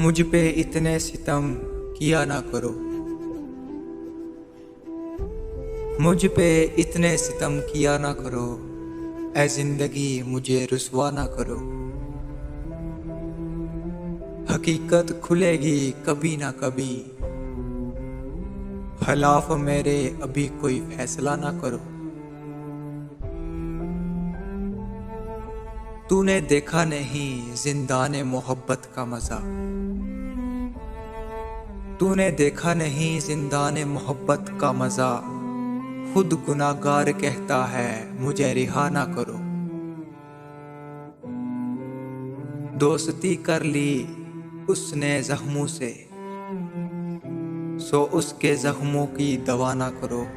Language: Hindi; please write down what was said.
मुझ पे इतने सितम किया ना करो। मुझ पे इतने सितम किया ना करो। ऐ जिंदगी मुझे रुसवा ना करो। हकीकत खुलेगी कभी ना कभी। खिलाफ मेरे अभी कोई फैसला ना करो। तूने देखा नहीं जिंदाने मोहब्बत का मजा। तूने देखा नहीं जिंदाने मोहब्बत का मजा। खुद गुनाहगार कहता है मुझे रिहा ना करो। दोस्ती कर ली उसने जख्मों से, सो उसके जख्मों की दवा ना करो।